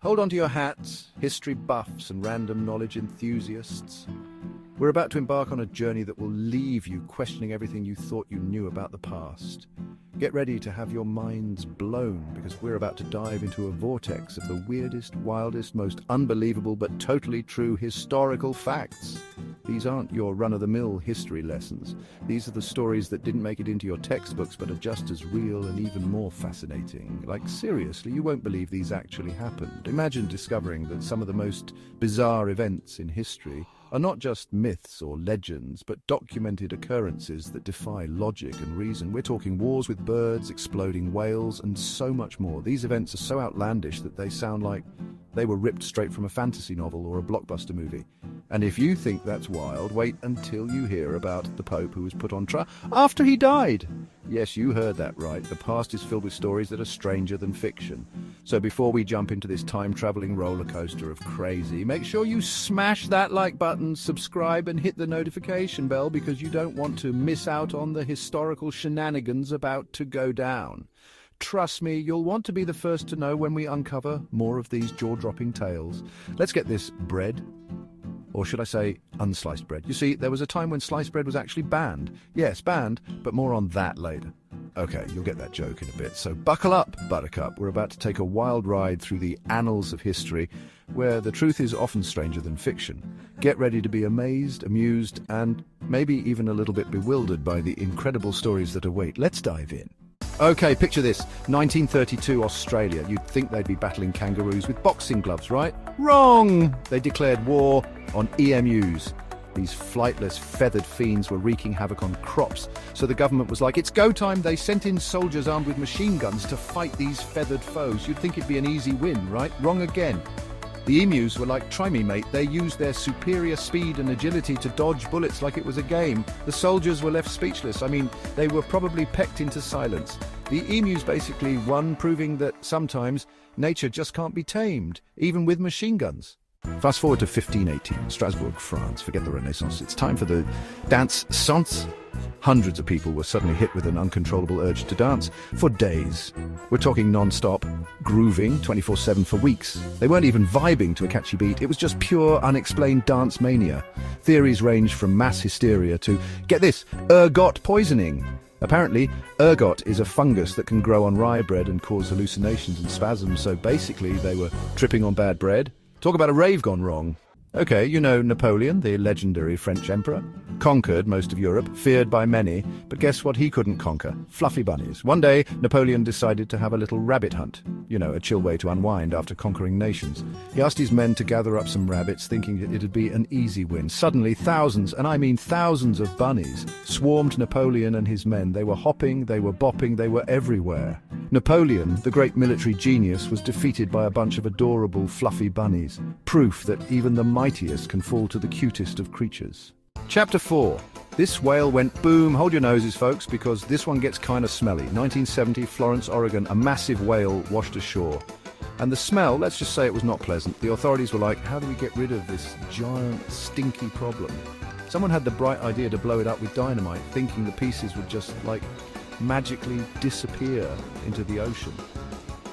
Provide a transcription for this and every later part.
Hold on to your hats, history buffs and random knowledge enthusiasts. We're about to embark on a journey that will leave you questioning everything you thought you knew about the past. Get ready to have your minds blown, because we're about to dive into a vortex of the weirdest, wildest, most unbelievable but totally true historical facts. These aren't your run-of-the-mill history lessons. These are the stories that didn't make it into your textbooks but are just as real and even more fascinating. Like, seriously, you won't believe these actually happened. Imagine discovering that some of the most bizarre events in history are not just myths or legends, but documented occurrences that defy logic and reason. We're talking wars with birds, exploding whales, and so much more. These events are so outlandish that they sound like they were ripped straight from a fantasy novel or a blockbuster movie. And if you think that's wild, wait until you hear about the Pope who was put on trial after he died. Yes, you heard that right. The past is filled with stories that are stranger than fiction. So before we jump into this time-traveling roller coaster of crazy, make sure you smash that like button, subscribe, and hit the notification bell, because you don't want to miss out on the historical shenanigans about to go down. Trust me, you'll want to be the first to know when we uncover more of these jaw-dropping tales. Let's get this bread. Or should I say, unsliced bread. You see, there was a time when sliced bread was actually banned. Yes, banned, but more on that later. Okay, you'll get that joke in a bit, so buckle up, Buttercup. We're about to take a wild ride through the annals of history, where the truth is often stranger than fiction. Get ready to be amazed, amused, and maybe even a little bit bewildered by the incredible stories that await. Let's dive in. Okay, picture this. 1932 Australia. You'd think they'd be battling kangaroos with boxing gloves, right? Wrong! They declared war on emus. These flightless, feathered fiends were wreaking havoc on crops, so the government was like, it's go time. They sent in soldiers armed with machine guns to fight these feathered foes. You'd think it'd be an easy win, right? Wrong again. The emus were like, try me, mate. They used their superior speed and agility to dodge bullets like it was a game. The soldiers were left speechless. I mean, they were probably pecked into silence. The emus basically won, proving that sometimes nature just can't be tamed, even with machine guns. Fast forward to 1518, Strasbourg, France. Forget the Renaissance. It's time for the dance sans. Hundreds of people were suddenly hit with an uncontrollable urge to dance for days. We're talking non-stop, grooving 24/7 for weeks. They weren't even vibing to a catchy beat. It was just pure, unexplained dance mania. Theories ranged from mass hysteria to, get this, ergot poisoning. Apparently, ergot is a fungus that can grow on rye bread and cause hallucinations and spasms, so basically they were tripping on bad bread. Talk about a rave gone wrong. Okay, you know Napoleon, the legendary French emperor. Conquered most of Europe, feared by many, but guess what he couldn't conquer? Fluffy bunnies. One day, Napoleon decided to have a little rabbit hunt. You know, a chill way to unwind after conquering nations. He asked his men to gather up some rabbits, thinking that it'd be an easy win. Suddenly, thousands, and I mean thousands of bunnies, swarmed Napoleon and his men. They were hopping, they were bopping, they were everywhere. Napoleon, the great military genius, was defeated by a bunch of adorable, fluffy bunnies. Proof that even the mightiest can fall to the cutest of creatures. Chapter 4. This whale went boom. Hold your noses, folks, because this one gets kind of smelly. 1970, Florence, Oregon, a massive whale washed ashore. And the smell, let's just say it was not pleasant. The authorities were like, how do we get rid of this giant, stinky problem? Someone had the bright idea to blow it up with dynamite, thinking the pieces would just, like, magically disappear into the ocean.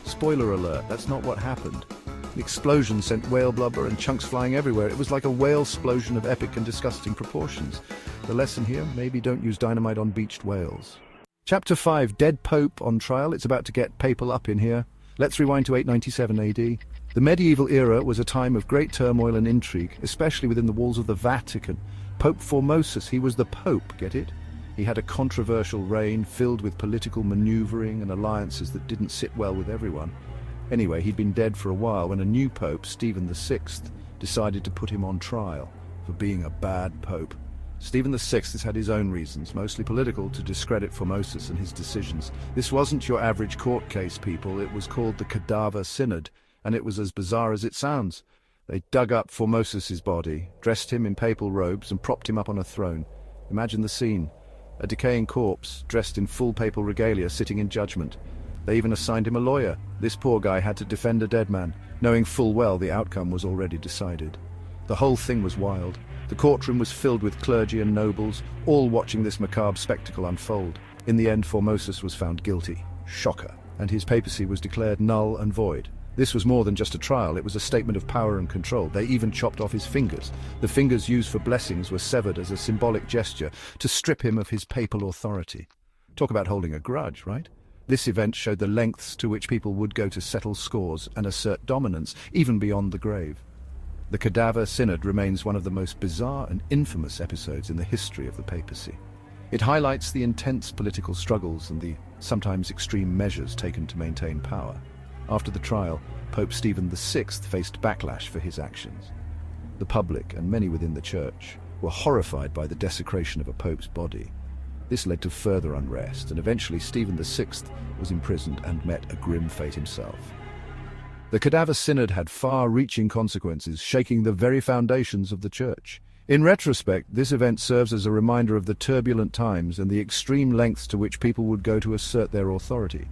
Spoiler alert, that's not what happened. The explosion sent whale blubber and chunks flying everywhere. It was like a whale explosion of epic and disgusting proportions. The lesson here, maybe don't use dynamite on beached whales. Chapter 5, Dead Pope on trial. It's about to get papal up in here. Let's rewind to 897 AD. The medieval era was a time of great turmoil and intrigue, especially within the walls of the Vatican. Pope Formosus, he was the Pope, get it? He had a controversial reign filled with political maneuvering and alliances that didn't sit well with everyone. Anyway, he'd been dead for a while when a new pope, Stephen VI, decided to put him on trial for being a bad pope. Stephen VI has had his own reasons, mostly political, to discredit Formosus and his decisions. This wasn't your average court case, people. It was called the Cadaver Synod, and it was as bizarre as it sounds. They dug up Formosus's body, dressed him in papal robes, and propped him up on a throne. Imagine the scene. A decaying corpse, dressed in full papal regalia, sitting in judgment. They even assigned him a lawyer. This poor guy had to defend a dead man, knowing full well the outcome was already decided. The whole thing was wild. The courtroom was filled with clergy and nobles, all watching this macabre spectacle unfold. In the end, Formosus was found guilty. Shocker. And his papacy was declared null and void. This was more than just a trial, it was a statement of power and control. They even chopped off his fingers. The fingers used for blessings were severed as a symbolic gesture to strip him of his papal authority. Talk about holding a grudge, right? This event showed the lengths to which people would go to settle scores and assert dominance, even beyond the grave. The Cadaver Synod remains one of the most bizarre and infamous episodes in the history of the papacy. It highlights the intense political struggles and the sometimes extreme measures taken to maintain power. After the trial, Pope Stephen VI faced backlash for his actions. The public, and many within the church, were horrified by the desecration of a pope's body. This led to further unrest, and eventually Stephen VI was imprisoned and met a grim fate himself. The Cadaver Synod had far-reaching consequences, shaking the very foundations of the church. In retrospect, this event serves as a reminder of the turbulent times and the extreme lengths to which people would go to assert their authority.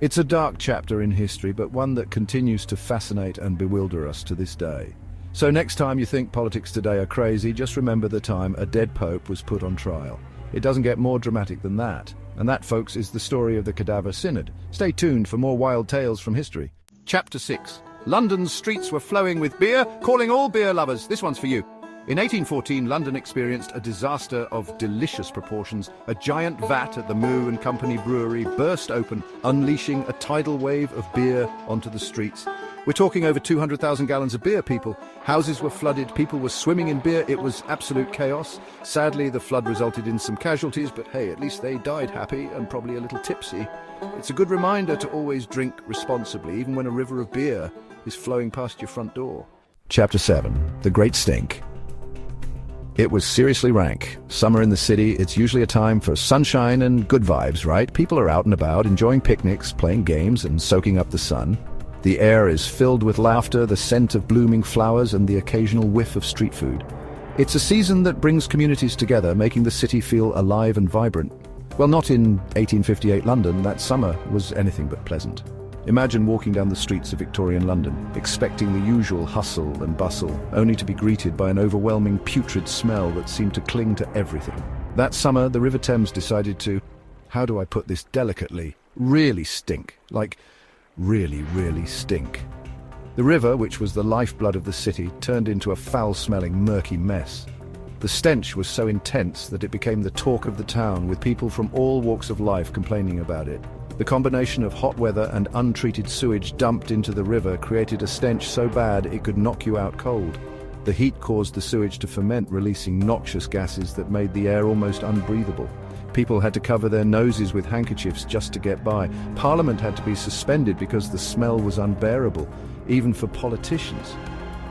It's a dark chapter in history, but one that continues to fascinate and bewilder us to this day. So next time you think politics today are crazy, just remember the time a dead pope was put on trial. It doesn't get more dramatic than that. And that, folks, is the story of the Cadaver Synod. Stay tuned for more wild tales from history. Chapter 6. London's streets were flowing with beer, calling all beer lovers. This one's for you. In 1814, London experienced a disaster of delicious proportions. A giant vat at the Moo and Company brewery burst open, unleashing a tidal wave of beer onto the streets. We're talking over 200,000 gallons of beer, people. Houses were flooded, people were swimming in beer. It was absolute chaos. Sadly, the flood resulted in some casualties, but hey, at least they died happy and probably a little tipsy. It's a good reminder to always drink responsibly, even when a river of beer is flowing past your front door. Chapter 7. The Great Stink. It was seriously rank. Summer in the city, it's usually a time for sunshine and good vibes, right? People are out and about, enjoying picnics, playing games, and soaking up the sun. The air is filled with laughter, the scent of blooming flowers, and the occasional whiff of street food. It's a season that brings communities together, making the city feel alive and vibrant. Well, not in 1858 London. That summer was anything but pleasant. Imagine walking down the streets of Victorian London, expecting the usual hustle and bustle, only to be greeted by an overwhelming putrid smell that seemed to cling to everything. That summer, the River Thames decided to, how do I put this delicately, really stink. Like, really, really stink. The river, which was the lifeblood of the city, turned into a foul-smelling, murky mess. The stench was so intense that it became the talk of the town, with people from all walks of life complaining about it. The combination of hot weather and untreated sewage dumped into the river created a stench so bad it could knock you out cold. The heat caused the sewage to ferment, releasing noxious gases that made the air almost unbreathable. People had to cover their noses with handkerchiefs just to get by. Parliament had to be suspended because the smell was unbearable, even for politicians.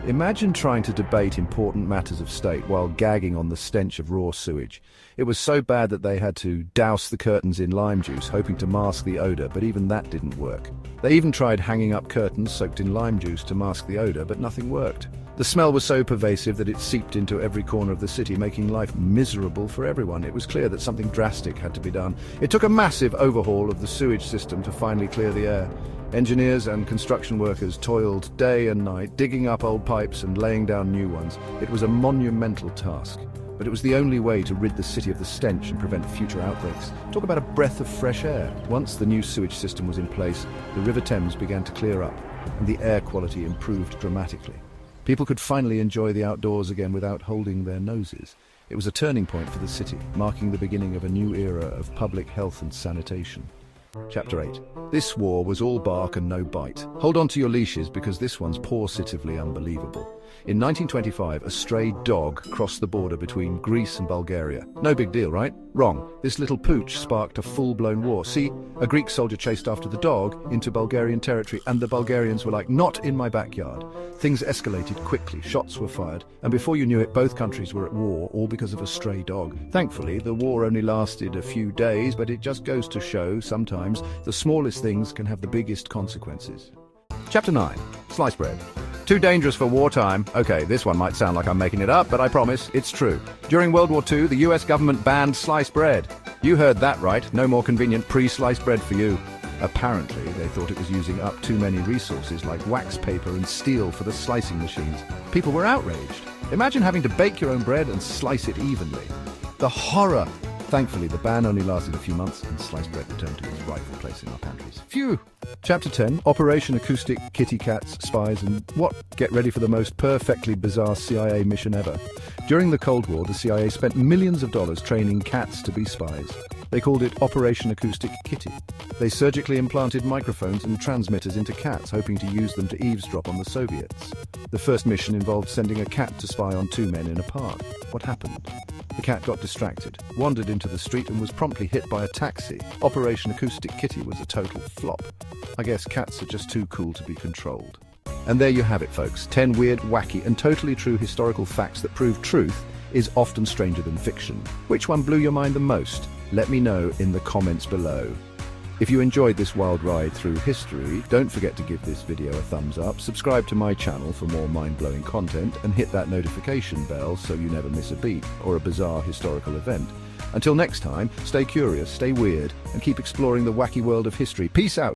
Imagine trying to debate important matters of state while gagging on the stench of raw sewage. It was so bad that they had to douse the curtains in lime juice, hoping to mask the odor, but even that didn't work. They even tried hanging up curtains soaked in lime juice to mask the odor, but nothing worked. The smell was so pervasive that it seeped into every corner of the city, making life miserable for everyone. It was clear that something drastic had to be done. It took a massive overhaul of the sewage system to finally clear the air. Engineers and construction workers toiled day and night, digging up old pipes and laying down new ones. It was a monumental task, but it was the only way to rid the city of the stench and prevent future outbreaks. Talk about a breath of fresh air. Once the new sewage system was in place, the River Thames began to clear up, and the air quality improved dramatically. People could finally enjoy the outdoors again without holding their noses. It was a turning point for the city, marking the beginning of a new era of public health and sanitation. Chapter 8. This war was all bark and no bite. Hold on to your leashes because this one's positively unbelievable. In 1925, a stray dog crossed the border between Greece and Bulgaria. No big deal, right? Wrong. This little pooch sparked a full-blown war. See, a Greek soldier chased after the dog into Bulgarian territory, and the Bulgarians were like, not in my backyard. Things escalated quickly, shots were fired, and before you knew it, both countries were at war, all because of a stray dog. Thankfully, the war only lasted a few days, but it just goes to show, sometimes, the smallest things can have the biggest consequences. Chapter 9. Sliced bread. Too dangerous for wartime. Okay, this one might sound like I'm making it up, but I promise, it's true. During World War II, the US government banned sliced bread. You heard that right, no more convenient pre-sliced bread for you. Apparently, they thought it was using up too many resources like wax paper and steel for the slicing machines. People were outraged. Imagine having to bake your own bread and slice it evenly. The horror Thankfully, the ban only lasted a few months and sliced bread returned to its rightful place in our pantries. Phew! Chapter 10, Operation Acoustic, Kitty Cats, Spies and what? Get ready for the most perfectly bizarre CIA mission ever. During the Cold War, the CIA spent millions of dollars training cats to be spies. They called it Operation Acoustic Kitty. They surgically implanted microphones and transmitters into cats, hoping to use them to eavesdrop on the Soviets. The first mission involved sending a cat to spy on two men in a park. What happened? The cat got distracted, wandered into the street and was promptly hit by a taxi. Operation Acoustic Kitty was a total flop. I guess cats are just too cool to be controlled. And there you have it, folks. 10 weird, wacky and totally true historical facts that prove truth is often stranger than fiction. Which one blew your mind the most? Let me know in the comments below. If you enjoyed this wild ride through history, don't forget to give this video a thumbs up, subscribe to my channel for more mind-blowing content, and hit that notification bell so you never miss a beat or a bizarre historical event. Until next time, stay curious, stay weird, and keep exploring the wacky world of history. Peace out!